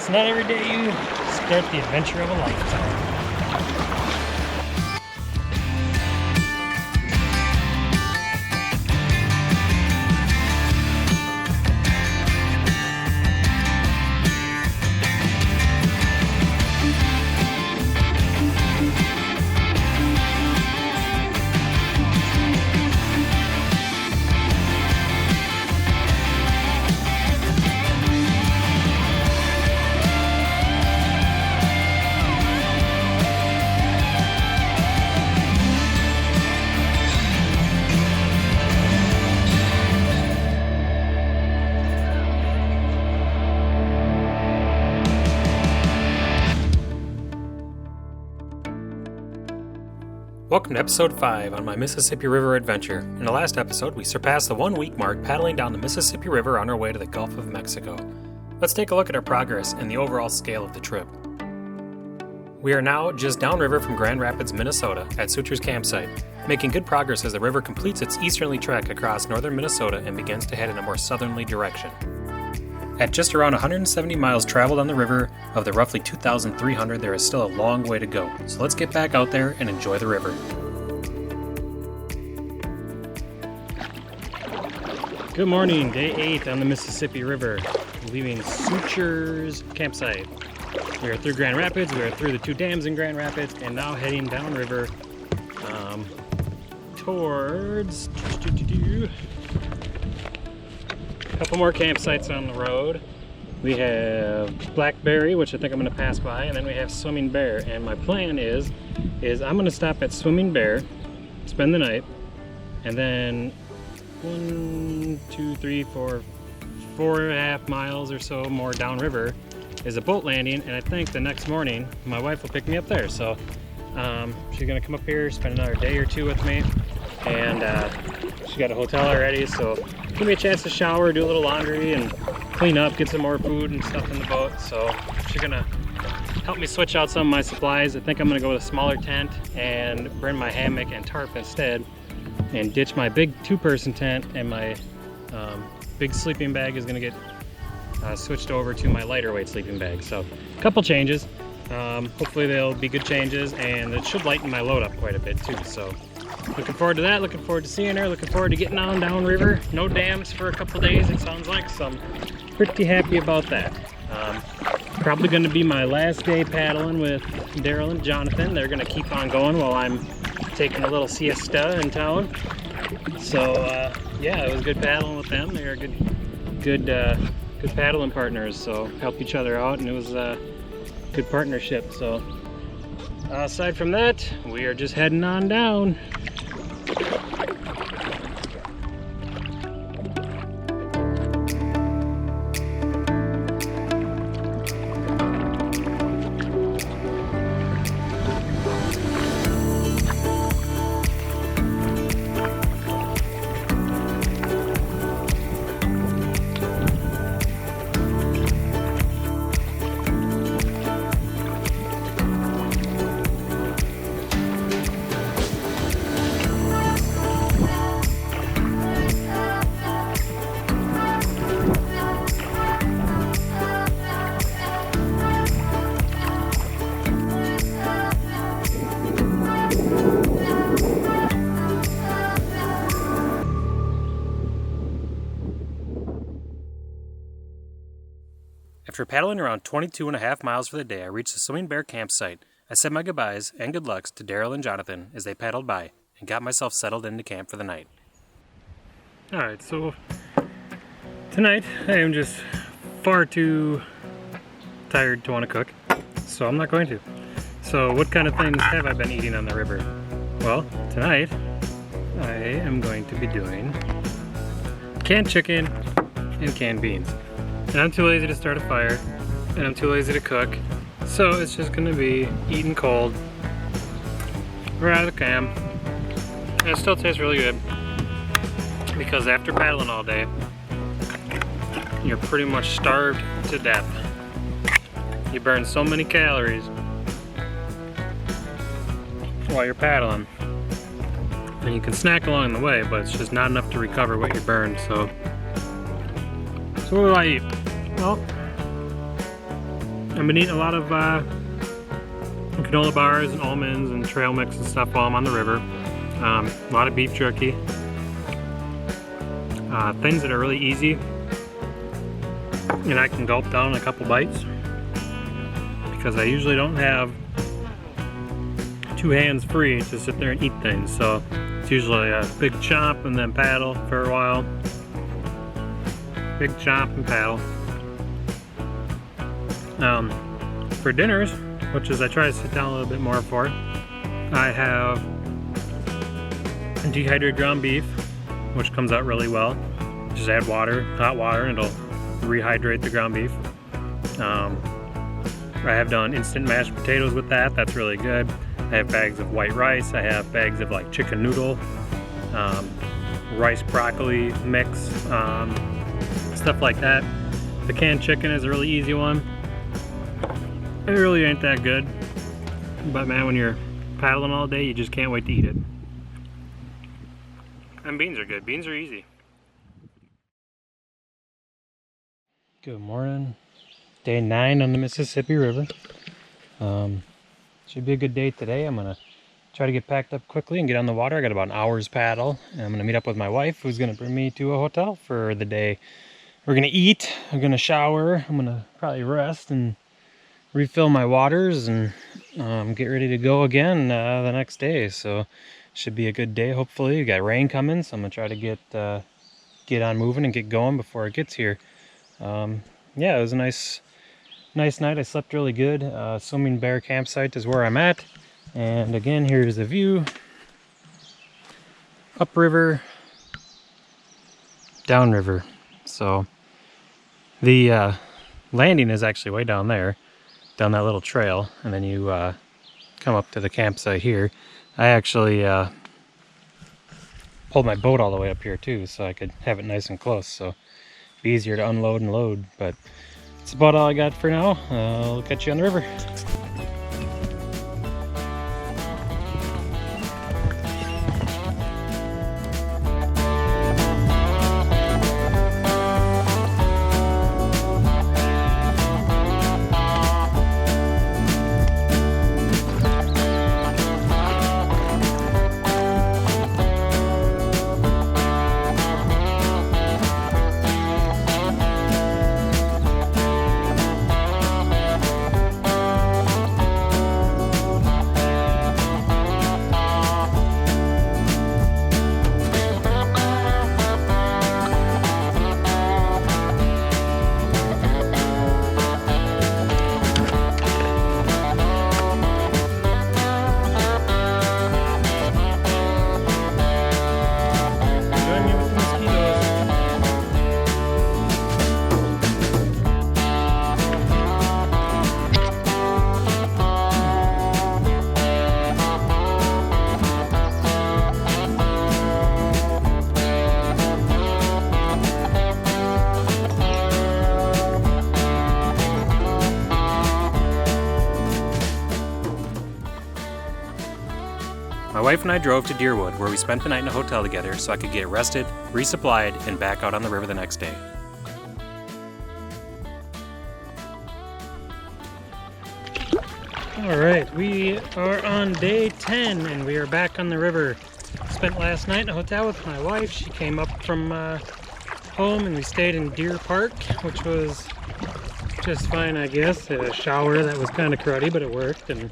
It's not every day you start the adventure of a lifetime. Welcome to episode 5 on my Mississippi River adventure. In the last episode, we surpassed the 1 week mark paddling down the Mississippi River on our way to the Gulf of Mexico. Let's take a look at our progress and the overall scale of the trip. We are now just downriver from Grand Rapids, Minnesota at Suture's campsite, making good progress as the river completes its easterly trek across northern Minnesota and begins to head in a more southerly direction. At just around 170 miles traveled on the river of the roughly 2,300, there is still a long way to go, so let's get back out there and enjoy the river. Good morning, day 8 on the Mississippi River, leaving Suture's campsite. We are through Grand Rapids, we are through the 2 dams in Grand Rapids, and now heading downriver towards a couple more campsites on the road. We have Blackberry, which I think I'm going to pass by, and then we have Swimming Bear. And my plan is I'm going to stop at Swimming Bear, spend the night, and then 1, 2, 3, 4, 4.5 miles or so more downriver is a boat landing, and I think the next morning my wife will pick me up there. So she's going to come up here, spend another day or 2 with me, and she got a hotel already, so give me a chance to shower, do a little laundry, and clean up, get some more food and stuff in the boat. So she's gonna help me switch out some of my supplies. I think I'm gonna go with a smaller tent and bring my hammock and tarp instead, and ditch my big 2-person tent, and my big sleeping bag is gonna get switched over to my lighter weight sleeping bag. So a couple changes. Hopefully they'll be good changes, and it should lighten my load up quite a bit too. So looking forward to that, looking forward to seeing her, looking forward to getting on downriver. No dams for a couple days, it sounds like, so I'm pretty happy about that. Probably going to be my last day paddling with Darrell and Johnathon. They're going to keep on going while I'm taking a little siesta in town. So yeah, it was good paddling with them. They're good paddling partners, so help each other out, and it was a good partnership. So aside from that, we are just heading on down. After paddling around 22.5 miles for the day, I reached the Swimming Bear campsite. I said my goodbyes and good lucks to Darrell and Johnathon as they paddled by, and got myself settled into camp for the night. Alright, so tonight I am just far too tired to want to cook, so I'm not going to. So what kind of things have I been eating on the river? Well, tonight I am going to be doing canned chicken and canned beans. And I'm too lazy to start a fire, and I'm too lazy to cook, so it's just gonna be eaten cold right out of the can. And it still tastes really good, because after paddling all day, you're pretty much starved to death. You burn so many calories while you're paddling, and you can snack along the way, but it's just not enough to recover what you burned. So what do I eat? Well, I've been eating a lot of granola bars and almonds and trail mix and stuff while I'm on the river. A lot of beef jerky. Things that are really easy and I can gulp down a couple bites because I usually don't have 2 hands free to sit there and eat things. So it's usually a big chomp and then paddle for a while. Big chomp and paddle. For dinners, which is I try to sit down a little bit more for, I have dehydrated ground beef, which comes out really well. Just add water, hot water, and it'll rehydrate the ground beef. I have done instant mashed potatoes with that. That's really good. I have bags of white rice. I have bags of like chicken noodle, rice broccoli mix, stuff like that. The canned chicken is a really easy one. It really ain't that good, but man, when you're paddling all day, you just can't wait to eat it. And beans are good. Beans are easy. Good morning. Day 9 on the Mississippi River. Should be a good day today. I'm gonna try to get packed up quickly and get on the water. I got about an hour's paddle, and I'm gonna meet up with my wife, who's gonna bring me to a hotel for the day. We're gonna eat. I'm gonna shower. I'm gonna probably rest and refill my waters and get ready to go again the next day. So should be a good day. Hopefully we got rain coming, so I'm gonna try to get on moving and get going before it gets here. Yeah, it was a nice night. I slept really good. Swimming Bear campsite is where I'm at, and again, here's the view. Upriver, downriver. So the landing is actually way down there, down that little trail, and then you come up to the campsite here. I actually pulled my boat all the way up here too, so I could have it nice and close, so it'd be easier to unload and load. But that's about all I got for now. I'll catch you on the river. My wife and I drove to Deerwood, where we spent the night in a hotel together so I could get rested, resupplied, and back out on the river the next day. Alright, we are on day 10 and we are back on the river. Spent last night in a hotel with my wife. She came up from home and we stayed in Deer Park, which was just fine, I guess. Had a shower that was kind of cruddy, but it worked, and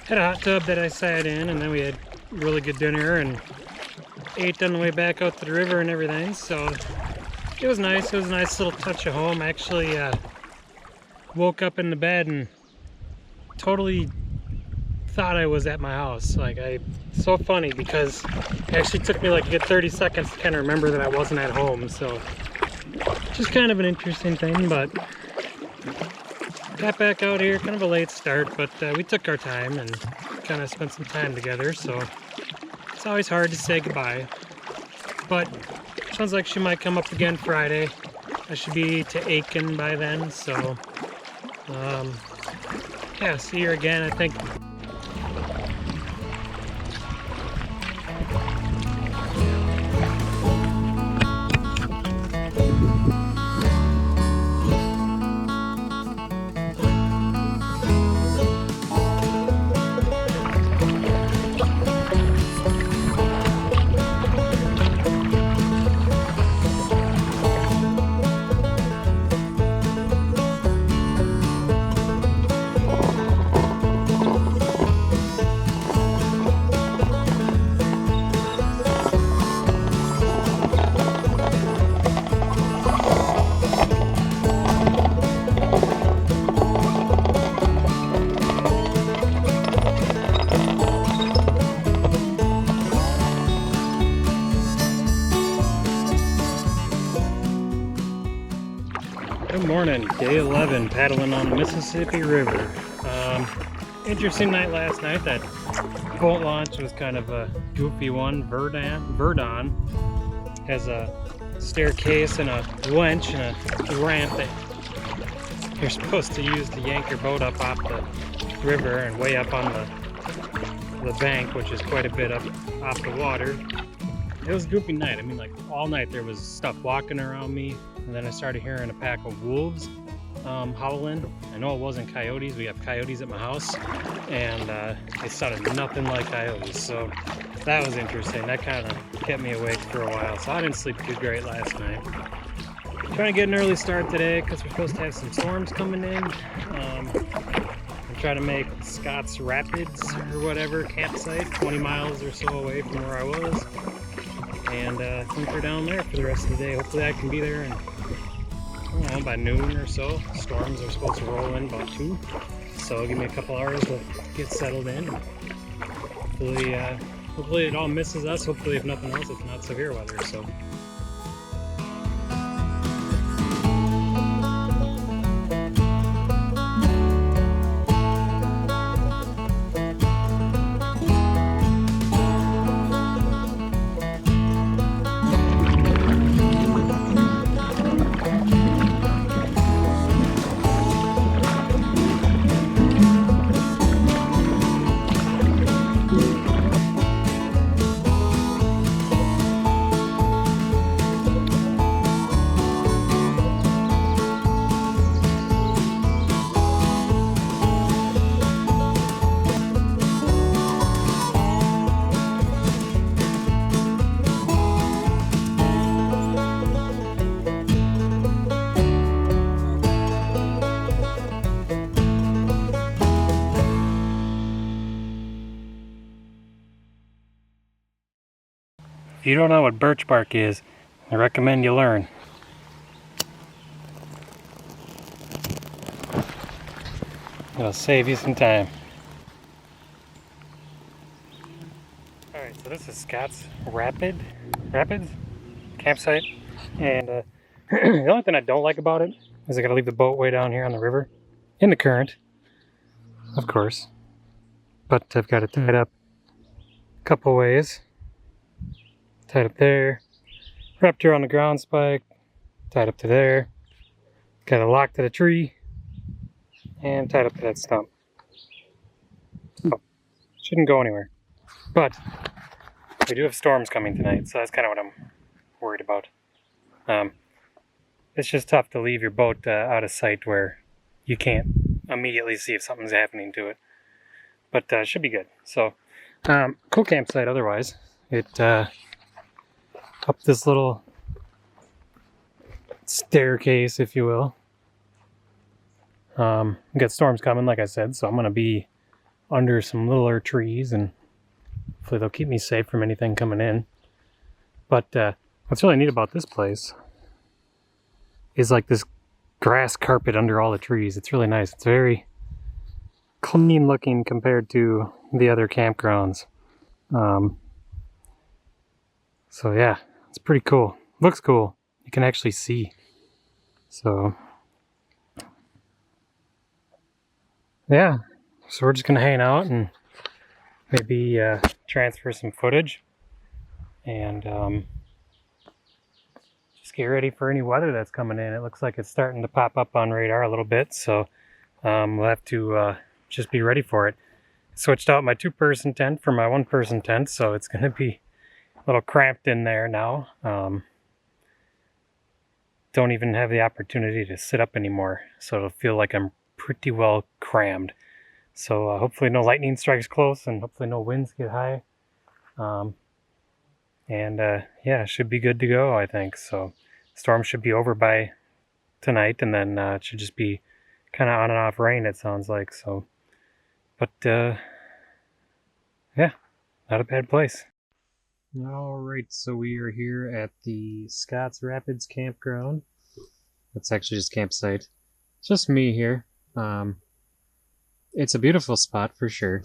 had a hot tub that I sat in, and then we had really good dinner and ate on the way back out to the river and everything. So it was nice. It was a nice little touch of home. I actually woke up in the bed and totally thought I was at my house. So funny, because it actually took me like a good 30 seconds to kind of remember that I wasn't at home. So just kind of an interesting thing, but got back out here, kind of a late start, but we took our time and kind of spent some time together, so it's always hard to say goodbye. But sounds like she might come up again Friday. I should be to Aiken by then, so yeah, see her again, I think. morning, day 11, paddling on the Mississippi River. Interesting night last night. That boat launch was kind of a goofy one. Verdon has a staircase and a winch and a ramp that you're supposed to use to yank your boat up off the river and way up on the bank, which is quite a bit up off the water. It was a goofy night. I mean, like all night there was stuff walking around me, and then I started hearing a pack of wolves howling. I know it wasn't coyotes. We have coyotes at my house, and they sounded nothing like coyotes. So that was interesting. That kind of kept me awake for a while. So I didn't sleep too great last night. Trying to get an early start today because we're supposed to have some storms coming in. I'm trying to make Scott's Rapids or whatever campsite 20 miles or so away from where I was. And I think we're down there for the rest of the day. Hopefully I can be there and I don't know, by noon or so. Storms are supposed to roll in about 2. So it'll give me a couple hours to get settled in. Hopefully it all misses us. Hopefully if nothing else it's not severe weather. So. If you don't know what birch bark is, I recommend you learn. It'll save you some time. Alright, so this is Scott's Rapids campsite. And the only thing I don't like about it is I gotta leave the boat way down here on the river. In the current, of course. But I've got it tied up a couple ways. Tied up there, wrapped her on the ground spike, tied up to there, got it locked to the tree, and tied up to that stump. So, shouldn't go anywhere. But, we do have storms coming tonight, so that's kind of what I'm worried about. It's just tough to leave your boat out of sight where you can't immediately see if something's happening to it. But it should be good. So, cool campsite otherwise. It, up this little staircase, if you will. We got storms coming, like I said, so I'm going to be under some littler trees, and hopefully they'll keep me safe from anything coming in. But what's really neat about this place is like this grass carpet under all the trees. It's really nice. It's very clean looking compared to the other campgrounds. So yeah. It's pretty cool. Looks cool. You can actually see. So, yeah. So we're just going to hang out and maybe transfer some footage. And just get ready for any weather that's coming in. It looks like it's starting to pop up on radar a little bit. So we'll have to just be ready for it. Switched out my 2-person tent for my 1-person tent. So it's going to be little cramped in there now. Don't even have the opportunity to sit up anymore, so it'll feel like I'm pretty well crammed. So hopefully no lightning strikes close, and hopefully no winds get high. Yeah, should be good to go, I think. So storm should be over by tonight, and then it should just be kind of on and off rain, it sounds like. So, but yeah, not a bad place. Alright, so we are here at the Scott's Rapids campground. That's actually just campsite. It's just me here. It's a beautiful spot for sure,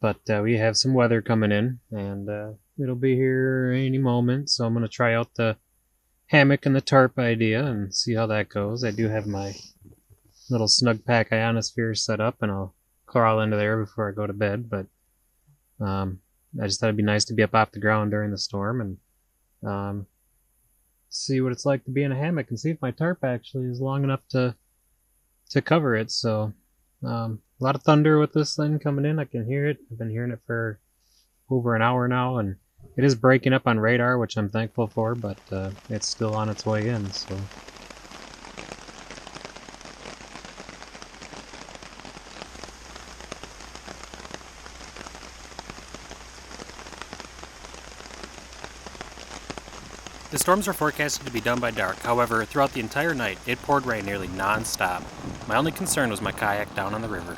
but we have some weather coming in, and it'll be here any moment, so I'm going to try out the hammock and the tarp idea and see how that goes. I do have my little snug pack ionosphere set up, and I'll crawl into there before I go to bed, but I just thought it'd be nice to be up off the ground during the storm and see what it's like to be in a hammock and see if my tarp actually is long enough to cover it. So a lot of thunder with this thing coming in. I can hear it. I've been hearing it for over an hour now, and it is breaking up on radar, which I'm thankful for, but it's still on its way in. So the storms are forecasted to be done by dark. However, throughout the entire night, it poured rain nearly non-stop. My only concern was my kayak down on the river.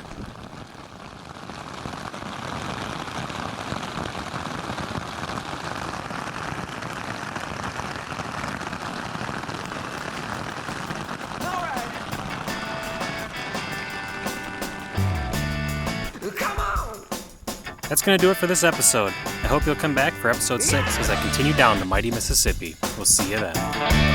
That's going to do it for this episode. I hope you'll come back for episode 6 as I continue down the mighty Mississippi. We'll see you then.